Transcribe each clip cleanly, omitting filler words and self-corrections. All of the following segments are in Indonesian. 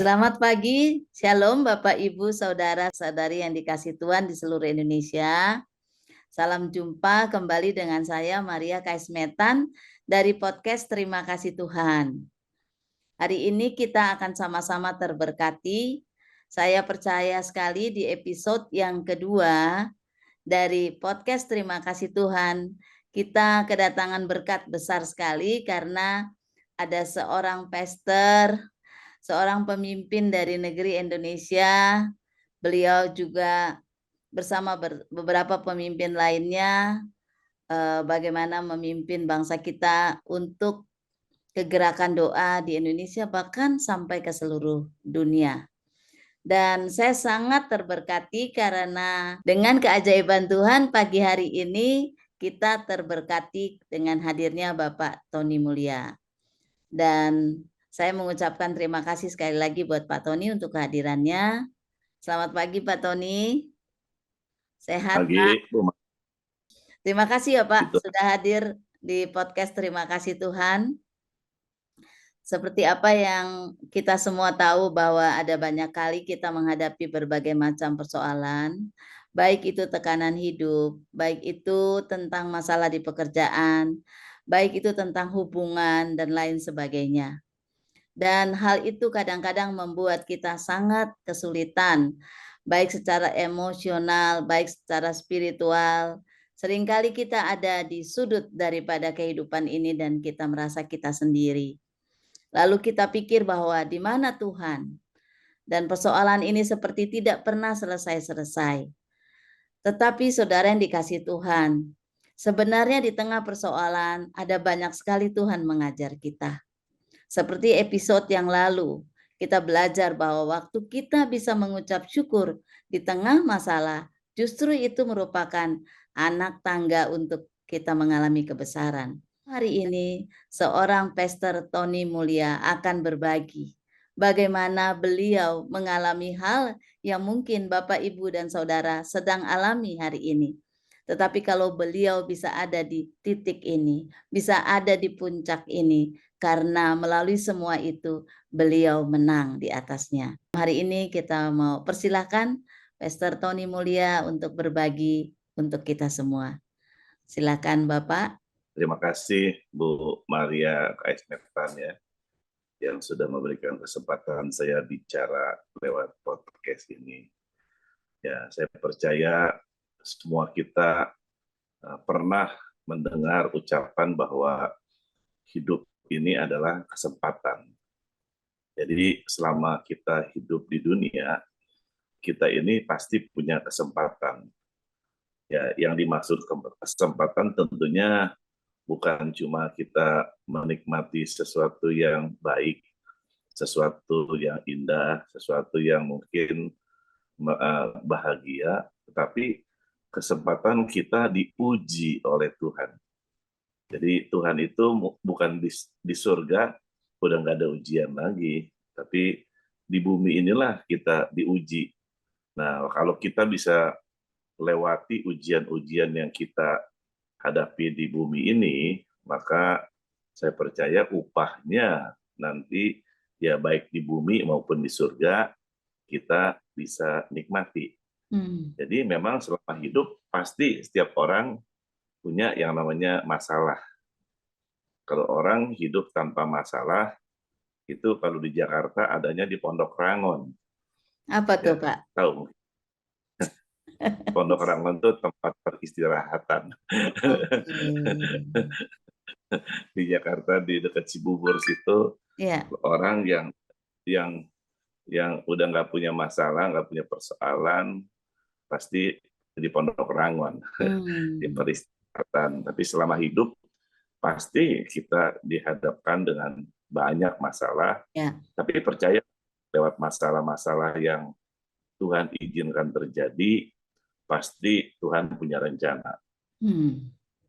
Selamat pagi, Shalom Bapak Ibu Saudara-saudari yang dikasih Tuhan di seluruh Indonesia. Salam jumpa kembali dengan saya Maria Kaismetan dari podcast Terima Kasih Tuhan. Hari ini kita akan sama-sama terberkati. Saya percaya sekali di episode yang kedua dari podcast Terima Kasih Tuhan, kita kedatangan berkat besar sekali karena ada seorang pastor, seorang pemimpin dari negeri Indonesia. Beliau juga bersama beberapa pemimpin lainnya bagaimana memimpin bangsa kita untuk kegerakan doa di Indonesia bahkan sampai ke seluruh dunia. Dan saya sangat terberkati karena dengan keajaiban Tuhan pagi hari ini kita terberkati dengan hadirnya Bapak Tony Mulia. Dan saya mengucapkan terima kasih sekali lagi buat Pak Tony untuk kehadirannya. Selamat pagi Pak Tony. Sehat Pagi, Pak? Bu. Terima kasih ya Pak Gitu. sudah hadir di podcast Terima Kasih Tuhan. Seperti apa yang kita semua tahu bahwa ada banyak kali kita menghadapi berbagai macam persoalan, baik itu tekanan hidup, baik itu tentang masalah di pekerjaan, baik itu tentang hubungan dan lain sebagainya. Dan hal itu kadang-kadang membuat kita sangat kesulitan, baik secara emosional, baik secara spiritual. Seringkali kita ada di sudut daripada kehidupan ini dan kita merasa kita sendiri. Lalu kita pikir bahwa di mana Tuhan? Dan persoalan ini seperti tidak pernah selesai-selesai. Tetapi saudara yang dikasih Tuhan, sebenarnya di tengah persoalan ada banyak sekali Tuhan mengajar kita. Seperti episode yang lalu, kita belajar bahwa waktu kita bisa mengucap syukur di tengah masalah, justru itu merupakan anak tangga untuk kita mengalami kebesaran. Hari ini, seorang pastor Tony Mulia akan berbagi bagaimana beliau mengalami hal yang mungkin Bapak, Ibu, dan Saudara sedang alami hari ini. Tetapi kalau beliau bisa ada di titik ini, bisa ada di puncak ini, karena melalui semua itu beliau menang di atasnya. Hari ini kita mau persilahkan Pastor Tony Mulia untuk berbagi untuk kita semua. Silakan Bapak. Terima kasih Bu Maria Kaismetan ya, yang sudah memberikan kesempatan saya bicara lewat podcast ini. Ya, saya percaya semua kita pernah mendengar ucapan bahwa hidup ini adalah kesempatan. Jadi selama kita hidup di dunia, kita ini pasti punya kesempatan. Ya, yang dimaksud kesempatan tentunya bukan cuma kita menikmati sesuatu yang baik, sesuatu yang indah, sesuatu yang mungkin bahagia, tetapi kesempatan kita diuji oleh Tuhan. Jadi Tuhan itu bukan di surga udah nggak ada ujian lagi, tapi di bumi inilah kita diuji. Nah, kalau kita bisa lewati ujian-ujian yang kita hadapi di bumi ini, maka saya percaya upahnya nanti ya baik di bumi maupun di surga kita bisa nikmati. Jadi memang selama hidup pasti setiap orang punya yang namanya masalah. Kalau orang hidup tanpa masalah, itu kalau di Jakarta adanya di Pondok Rangon. Apa tuh Pak? Tahu? Pondok Rangon itu tempat peristirahatan. Di Jakarta di dekat Cibubur situ, orang yang udah nggak punya masalah, nggak punya persoalan, pasti di Pondok Rangon, di peristirahatan. Tapi selama hidup pasti kita dihadapkan dengan banyak masalah. Tapi percaya lewat masalah-masalah yang Tuhan izinkan terjadi, pasti Tuhan punya rencana.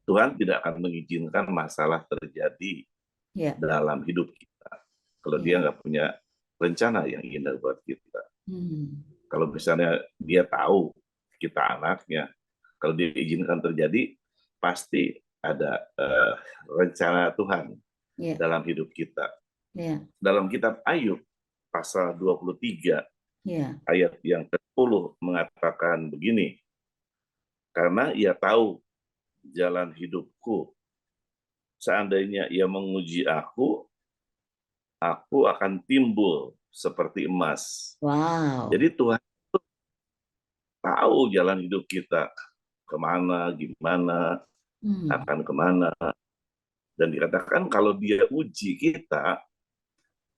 Tuhan tidak akan mengizinkan masalah terjadi dalam hidup kita kalau dia nggak punya rencana yang indah buat kita. Kalau misalnya dia tahu kita anaknya, kalau diizinkan terjadi, pasti ada rencana Tuhan dalam hidup kita. Dalam kitab Ayub, pasal 23 Ya. ayat yang ke-10 mengatakan begini, karena ia tahu jalan hidupku, seandainya ia menguji aku akan timbul seperti emas. Wow. Jadi Tuhan tahu jalan hidup kita, kemana, gimana, Hmm. akan kemana. Dan dikatakan kalau dia uji kita,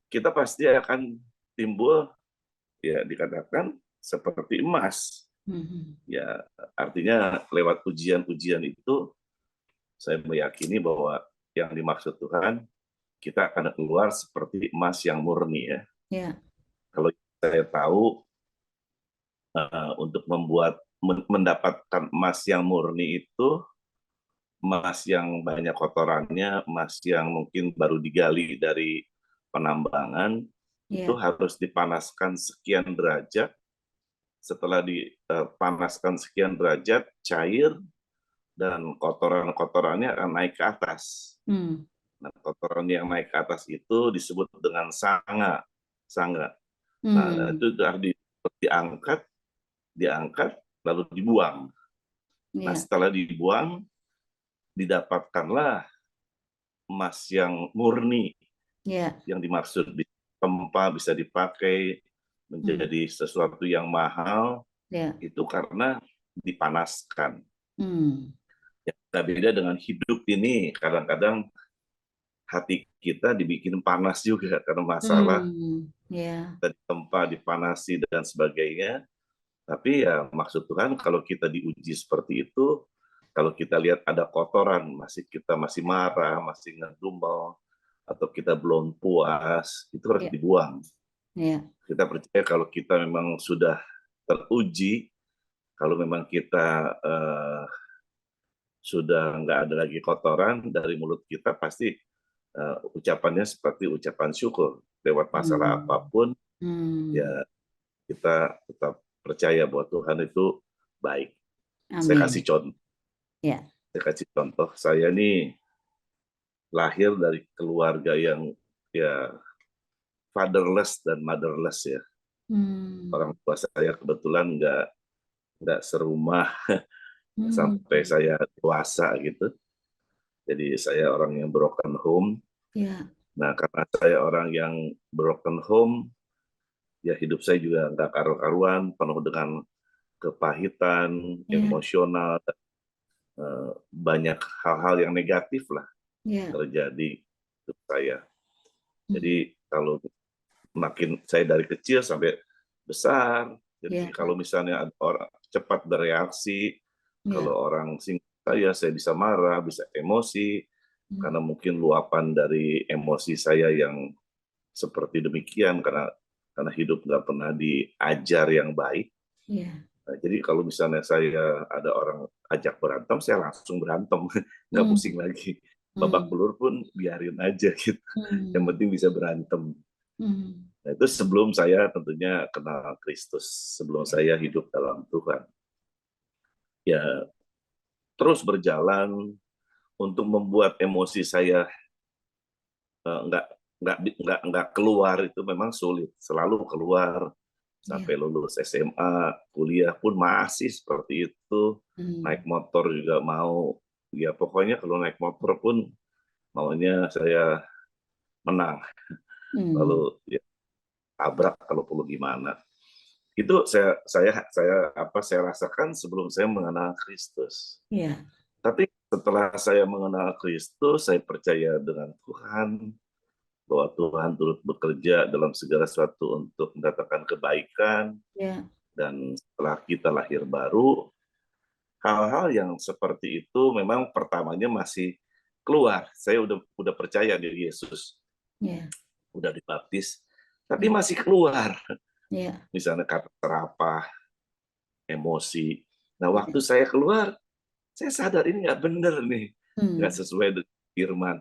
kita pasti akan timbul, ya dikatakan seperti emas. Mhm. Ya artinya lewat ujian-ujian itu, saya meyakini bahwa yang dimaksud Tuhan, kita akan keluar seperti emas yang murni ya. Ya. Kalau saya tahu untuk mendapatkan emas yang murni itu, emas yang banyak kotorannya, emas yang mungkin baru digali dari penambangan, itu Ya. harus dipanaskan sekian derajat. Setelah dipanaskan sekian derajat, cair, dan kotoran-kotorannya akan naik ke atas. Hmm. Nah, kotoran yang naik ke atas itu disebut dengan sanga. Sanga. Nah, Hmm. itu harus diangkat, lalu dibuang. Nah, Ya. setelah dibuang, didapatkanlah emas yang murni, Ya. yang dimaksud di tempat bisa dipakai Hmm. menjadi sesuatu yang mahal, Ya. itu karena dipanaskan. Hmm. Ya, nggak beda dengan hidup ini, kadang-kadang hati kita dibikin panas juga karena masalah Hmm. Ya. dari tempat dipanasi dan sebagainya. Tapi ya maksud Tuhan kalau kita diuji seperti itu, kalau kita lihat ada kotoran, kita masih marah, masih ngedumel, atau kita belum puas, itu harus Ya. dibuang. Ya. Kita percaya kalau kita memang sudah teruji, kalau memang kita sudah nggak ada lagi kotoran dari mulut kita, pasti ucapannya seperti ucapan syukur. Lewat masalah Hmm. apapun, ya Hmm. kita tetap percaya bahwa Tuhan itu baik. Saya kasih Amin. contoh. Ya. Saya nih lahir dari keluarga yang ya fatherless dan motherless ya. Hmm. Orang tua saya kebetulan nggak serumah Hmm. sampai saya dewasa gitu. Jadi saya orang yang broken home. Ya. Nah karena saya orang yang broken home, ya hidup saya juga nggak karu-karuan, penuh dengan kepahitan, Ya. emosional, banyak hal-hal yang negatif lah Ya. terjadi hidup saya. Hmm. Jadi kalau makin saya dari kecil sampai besar, jadi Ya. kalau misalnya ada orang cepat bereaksi, kalau Ya. orang singgung saya bisa marah, bisa emosi, Hmm. karena mungkin luapan dari emosi saya yang seperti demikian, karena hidup nggak pernah diajar yang baik. Ya. Nah, jadi kalau misalnya saya ada orang ajak berantem, saya langsung berantem, nggak Hmm. pusing lagi. Babak Hmm. belur pun biarin aja gitu. Yang Hmm. penting bisa berantem. Hmm. Nah, itu sebelum saya tentunya kenal Kristus, sebelum saya hidup dalam Tuhan. Ya, terus berjalan untuk membuat emosi saya eh, nggak nggak keluar itu memang sulit, selalu keluar Ya. sampai lulus SMA, kuliah pun masih seperti itu. Naik Hmm. motor juga mau, ya pokoknya kalau naik motor pun maunya saya menang, Hmm. lalu ya tabrak kalau perlu gimana. Itu saya rasakan sebelum saya mengenal Kristus. Ya. Tapi setelah saya mengenal Kristus, saya percaya dengan Tuhan, bahwa Tuhan turut bekerja dalam segala sesuatu untuk mendatangkan kebaikan, Ya. dan setelah kita lahir baru, hal-hal yang seperti itu memang pertamanya masih keluar. Saya udah percaya di Yesus, Ya. udah dibaptis, tapi Ya. masih keluar. Ya. Misalnya kata serapah, emosi. Nah, Ya. waktu saya keluar, saya sadar ini nggak bener nih, nggak Hmm. sesuai dengan firman.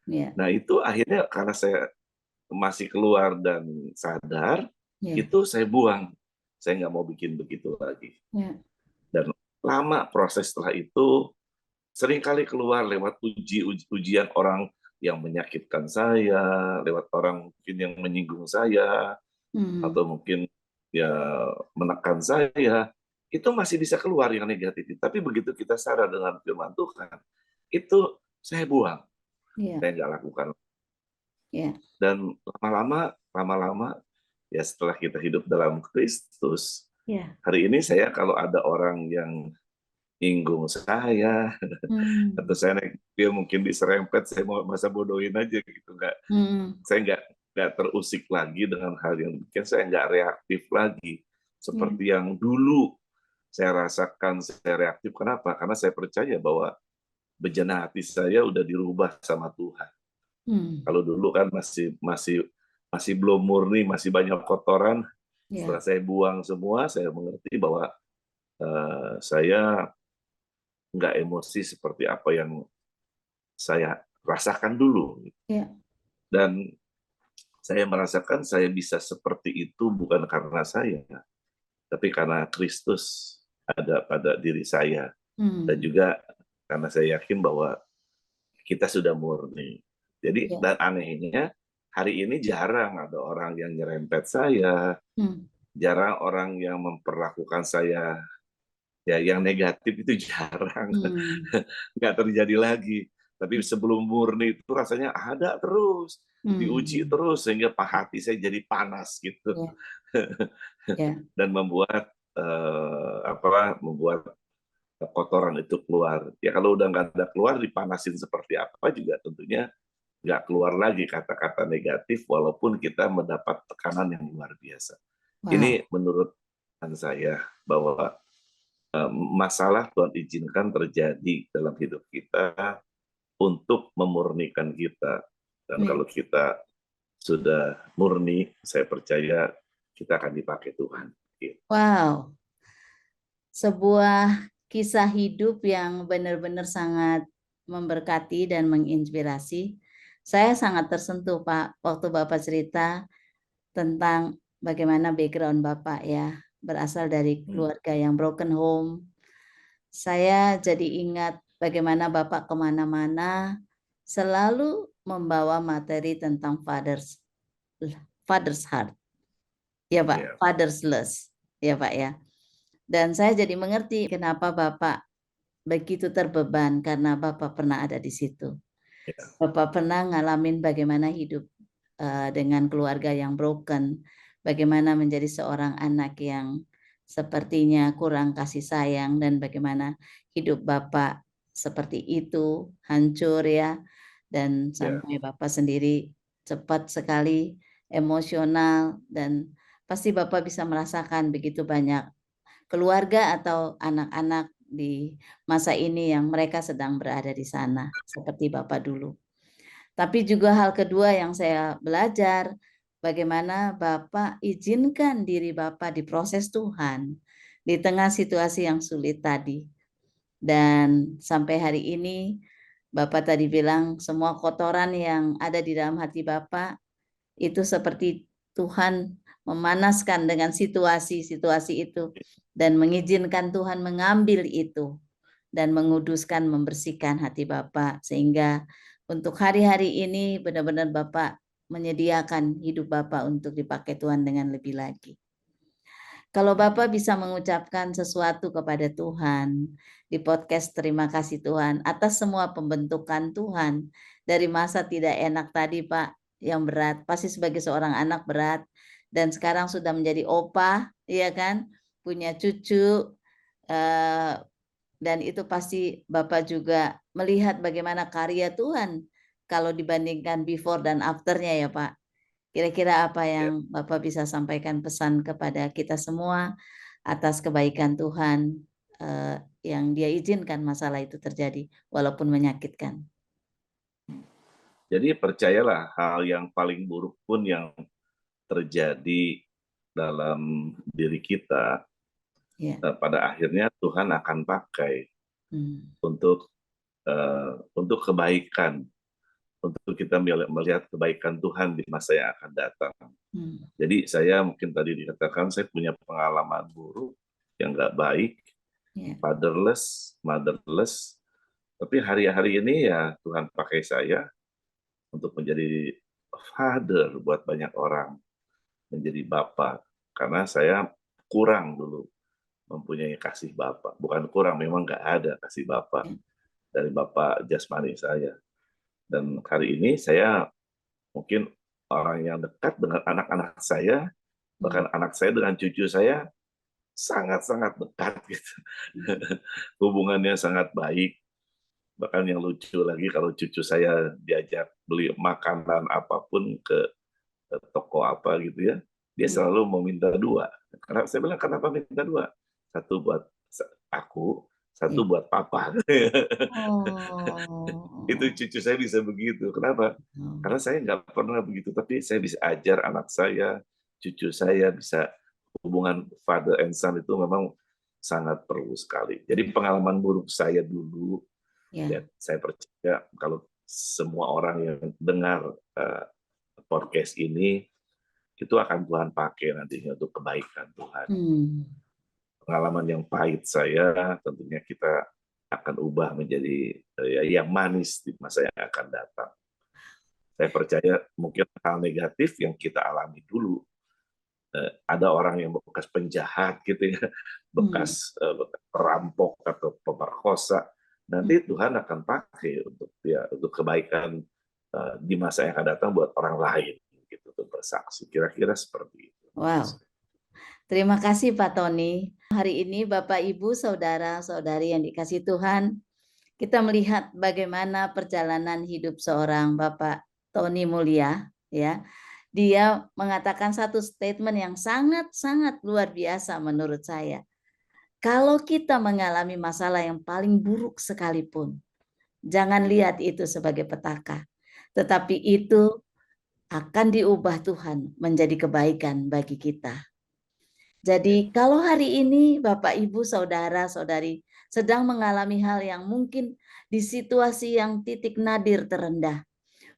Ya. Nah, itu akhirnya karena saya masih keluar dan sadar, Ya. itu saya buang. Saya nggak mau bikin begitu lagi. Ya. Dan lama proses setelah itu, seringkali keluar lewat ujian orang yang menyakitkan saya, lewat orang mungkin yang menyinggung saya, atau mungkin ya menekan saya, itu masih bisa keluar yang negatif. Tapi begitu kita sadar dengan firman Tuhan, itu saya buang, Iya, saya nggak lakukan. iya, Dan lama-lama, ya setelah kita hidup dalam Kristus, iya. hari ini saya kalau ada orang yang nyinggung saya, atau Hmm, saya naik dia mungkin diserempet, saya mau masa bodohin aja gitu, hmm, saya nggak terusik lagi dengan hal yang demikian, saya nggak reaktif lagi iya, seperti yang dulu saya rasakan saya reaktif. Kenapa? Karena saya percaya bahwa bejana hati saya udah dirubah sama Tuhan. hmm, Kalau dulu kan masih masih masih belum murni, masih banyak kotoran. Setelah iya, saya buang semua, saya mengerti bahwa saya nggak emosi seperti apa yang saya rasakan dulu. iya, Dan saya merasakan saya bisa seperti itu bukan karena saya, tapi karena Kristus ada pada diri saya. Dan hmm, juga karena saya yakin bahwa kita sudah murni. Jadi, iya, dan anehnya, hari ini jarang ada orang yang nyerempet saya, hmm, jarang orang yang memperlakukan saya ya yang negatif itu jarang. hmm, Nggak terjadi lagi. Tapi sebelum murni itu rasanya ada terus, diuji hmm, terus sehingga hati saya jadi panas gitu. iya, iya, Dan membuat membuat kotoran itu keluar. Ya kalau udah nggak ada keluar, dipanasin seperti apa juga tentunya nggak keluar lagi kata-kata negatif walaupun kita mendapat tekanan yang luar biasa. wow, Ini menurut saya bahwa masalah Tuhan izinkan terjadi dalam hidup kita untuk memurnikan kita. Dan iya. kalau kita sudah murni, saya percaya kita akan dipakai Tuhan. Gitu. Wow, sebuah kisah hidup yang benar-benar sangat memberkati dan menginspirasi. Saya sangat tersentuh, Pak, waktu Bapak cerita tentang bagaimana background Bapak ya, berasal dari Hmm. keluarga yang broken home. Saya jadi ingat bagaimana Bapak kemana-mana selalu membawa materi tentang father's heart. Ya, Pak, Ya, fatherless. Ya, Pak ya. Dan saya jadi mengerti kenapa Bapak begitu terbeban karena Bapak pernah ada di situ. ya, Bapak pernah ngalamin bagaimana hidup dengan keluarga yang broken, bagaimana menjadi seorang anak yang sepertinya kurang kasih sayang dan bagaimana hidup Bapak seperti itu, hancur ya, dan ya, sampai Bapak sendiri cepat sekali emosional dan pasti Bapak bisa merasakan begitu banyak keluarga atau anak-anak di masa ini yang mereka sedang berada di sana seperti Bapak dulu. Tapi juga hal kedua yang saya belajar, bagaimana Bapak izinkan diri Bapak diproses Tuhan di tengah situasi yang sulit tadi. Dan sampai hari ini Bapak tadi bilang semua kotoran yang ada di dalam hati Bapak itu seperti Tuhan memanaskan dengan situasi-situasi itu dan mengizinkan Tuhan mengambil itu dan menguduskan, membersihkan hati Bapak sehingga untuk hari-hari ini benar-benar Bapak menyediakan hidup Bapak untuk dipakai Tuhan dengan lebih lagi. Kalau Bapak bisa mengucapkan sesuatu kepada Tuhan di podcast terima kasih Tuhan atas semua pembentukan Tuhan dari masa tidak enak tadi Pak yang berat, pasti sebagai seorang anak berat dan sekarang sudah menjadi opa, iya kan? Punya cucu eh, dan itu pasti Bapak juga melihat bagaimana karya Tuhan kalau dibandingkan before dan afternya ya Pak. Kira-kira apa ya. yang Bapak bisa sampaikan pesan kepada kita semua atas kebaikan Tuhan yang Dia izinkan masalah itu terjadi walaupun menyakitkan. Jadi percayalah hal yang paling buruk pun yang terjadi dalam diri kita, Ya. pada akhirnya Tuhan akan pakai Hmm. untuk untuk kebaikan, untuk kita melihat kebaikan Tuhan di masa yang akan datang. Hmm. Jadi saya mungkin tadi dikatakan saya punya pengalaman buruk yang nggak baik, Ya. fatherless, motherless, tapi hari-hari ini ya Tuhan pakai saya untuk menjadi father buat banyak orang. menjadi bapa, karena saya kurang dulu mempunyai kasih bapa. Bukan kurang, memang nggak ada kasih bapa dari bapak jasmani saya. Dan hari ini saya mungkin orang yang dekat dengan anak-anak saya, bahkan anak saya dengan cucu saya sangat-sangat dekat gitu. Hubungannya sangat baik. Bahkan yang lucu lagi kalau cucu saya diajak beli makanan apapun ke toko apa gitu ya, dia selalu meminta dua. Karena saya bilang, kenapa minta dua? Satu buat aku, Ya. satu buat papa. Itu Oh. cucu saya bisa begitu. Kenapa? Oh. Karena saya nggak pernah begitu, tapi saya bisa ajar anak saya, cucu saya bisa hubungan father and son itu memang sangat perlu sekali. Jadi pengalaman buruk saya dulu, Ya. ya saya percaya kalau semua orang yang dengar podcast ini, itu akan Tuhan pakai nantinya untuk kebaikan Tuhan. Hmm. Pengalaman yang pahit saya, tentunya kita akan ubah menjadi yang manis di masa yang akan datang. Saya percaya mungkin hal negatif yang kita alami dulu, ada orang yang bekas penjahat gitu ya, Hmm. bekas perampok atau pemerkosa, nanti Tuhan akan pakai untuk kebaikan di masa yang akan datang buat orang lain gitu, untuk bersaksi. Kira-kira seperti itu. Wow. Terima kasih Pak Tony. Hari ini Bapak Ibu, saudara-saudari yang dikasih Tuhan, kita melihat bagaimana perjalanan hidup seorang Bapak Tony Mulia, ya. Dia mengatakan satu statement yang sangat-sangat luar biasa menurut saya. Kalau kita mengalami masalah yang paling buruk sekalipun, jangan lihat itu sebagai petaka, tetapi itu akan diubah Tuhan menjadi kebaikan bagi kita. Jadi kalau hari ini Bapak, Ibu, saudara-saudari sedang mengalami hal yang mungkin di situasi yang titik nadir terendah.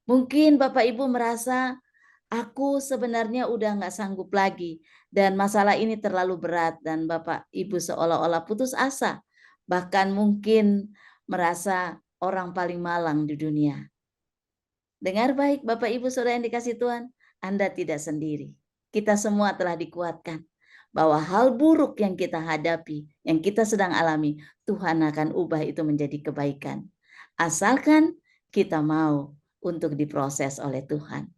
Mungkin Bapak Ibu merasa, aku sebenarnya udah nggak sanggup lagi dan masalah ini terlalu berat dan Bapak Ibu seolah-olah putus asa. Bahkan mungkin merasa orang paling malang di dunia. Dengar baik Bapak Ibu Saudara yang dikasih Tuhan, Anda tidak sendiri. Kita semua telah dikuatkan bahwa hal buruk yang kita hadapi, yang kita sedang alami, Tuhan akan ubah itu menjadi kebaikan. Asalkan kita mau untuk diproses oleh Tuhan.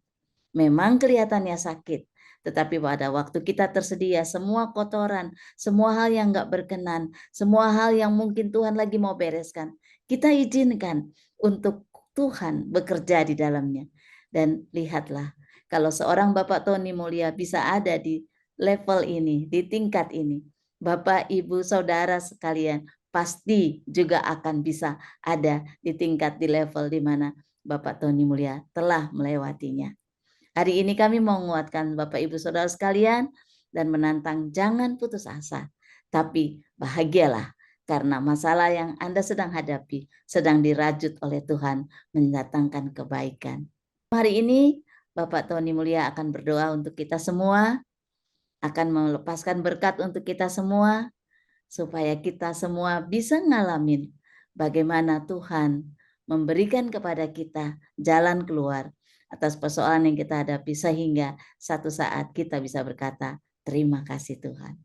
Memang kelihatannya sakit, tetapi pada waktu kita tersedia semua kotoran, semua hal yang gak berkenan, semua hal yang mungkin Tuhan lagi mau bereskan, kita izinkan untuk Tuhan bekerja di dalamnya. Dan lihatlah, kalau seorang Bapak Tony Mulia bisa ada di level ini, di tingkat ini, Bapak, Ibu, Saudara sekalian pasti juga akan bisa ada di tingkat, di level di mana Bapak Tony Mulia telah melewatinya. Hari ini kami mau menguatkan Bapak Ibu Saudara sekalian dan menantang jangan putus asa. Tapi bahagialah karena masalah yang Anda sedang hadapi sedang dirajut oleh Tuhan mendatangkan kebaikan. Hari ini Bapak Tony Mulia akan berdoa untuk kita semua, akan melepaskan berkat untuk kita semua, supaya kita semua bisa ngalamin bagaimana Tuhan memberikan kepada kita jalan keluar atas persoalan yang kita hadapi sehingga satu saat kita bisa berkata, terima kasih Tuhan.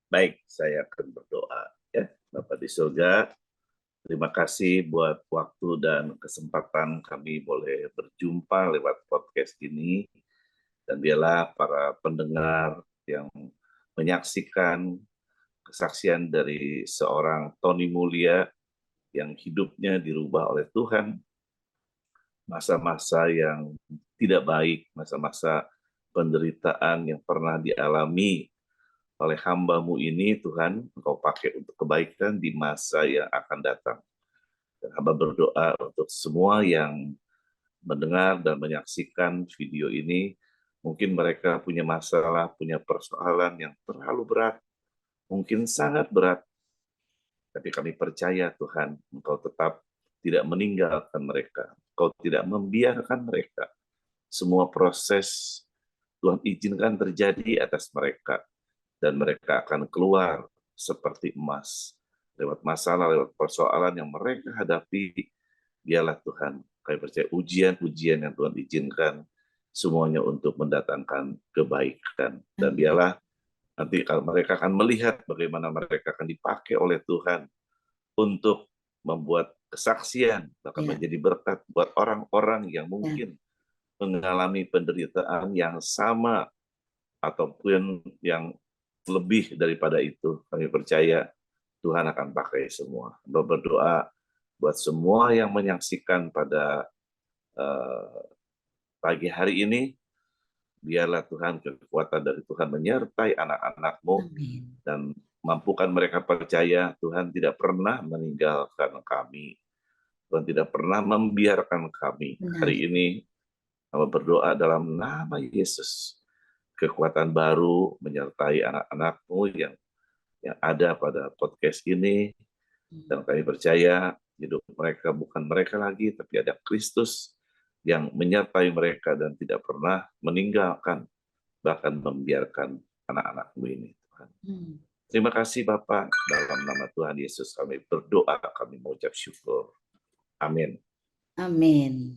Baik, saya akan berdoa ya. Bapak di surga, terima kasih buat waktu dan kesempatan kami boleh berjumpa lewat podcast ini. Dan biarlah para pendengar yang menyaksikan kesaksian dari seorang Tony Mulia yang hidupnya dirubah oleh Tuhan, masa-masa yang tidak baik, masa-masa penderitaan yang pernah dialami oleh hamba-Mu ini, Tuhan, Engkau pakai untuk kebaikan di masa yang akan datang. Dan hamba berdoa untuk semua yang mendengar dan menyaksikan video ini, mungkin mereka punya masalah, punya persoalan yang terlalu berat, mungkin sangat berat, tapi kami percaya Tuhan, Engkau tetap tidak meninggalkan mereka, Engkau tidak membiarkan mereka. Semua proses Tuhan izinkan terjadi atas mereka, dan mereka akan keluar seperti emas. Lewat masalah, lewat persoalan yang mereka hadapi, biarlah Tuhan, kami percaya ujian-ujian yang Tuhan izinkan, semuanya untuk mendatangkan kebaikan. Dan biarlah nanti kalau mereka akan melihat bagaimana mereka akan dipakai oleh Tuhan untuk membuat kesaksian, bahkan menjadi berkat buat orang-orang yang mungkin mengalami penderitaan yang sama ataupun yang lebih daripada itu. Kami percaya Tuhan akan pakai semua. Berdoa buat semua yang menyaksikan pada pagi hari ini, biarlah Tuhan, kekuatan dari Tuhan menyertai anak-anak-Mu dan mampukan mereka percaya Tuhan tidak pernah meninggalkan kami. Tuhan tidak pernah membiarkan kami. Hari ini kami berdoa dalam nama Yesus. Kekuatan baru menyertai anak-anak-Mu yang ada pada podcast ini. Dan kami percaya hidup mereka bukan mereka lagi, tapi ada Kristus yang menyertai mereka dan tidak pernah meninggalkan, bahkan membiarkan anak-anak-Mu ini, Tuhan. Terima kasih Bapak, dalam nama Tuhan Yesus kami berdoa, kami mengucap syukur. Amin. Amin.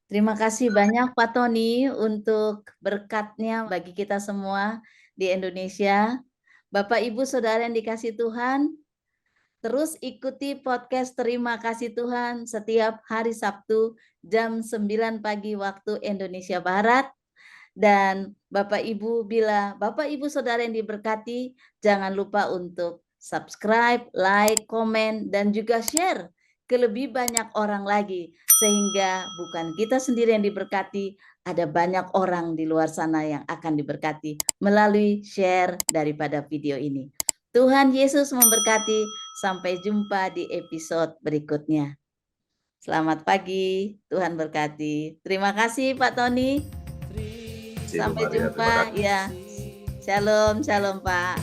Terima kasih banyak Pak Tony untuk berkatnya bagi kita semua di Indonesia. Bapak Ibu Saudara yang dikasihi Tuhan, terus ikuti podcast Terima Kasih Tuhan setiap hari Sabtu jam 9 pagi waktu Indonesia Barat. Dan Bapak Ibu, bila Bapak Ibu Saudara yang diberkati, jangan lupa untuk subscribe, like, komen, dan juga share ke lebih banyak orang lagi. Sehingga bukan kita sendiri yang diberkati, ada banyak orang di luar sana yang akan diberkati melalui share daripada video ini. Tuhan Yesus memberkati. Sampai jumpa di episode berikutnya. Selamat pagi, Tuhan berkati. Terima kasih Pak Tony. Sampai jumpa ya. Shalom, shalom Pak.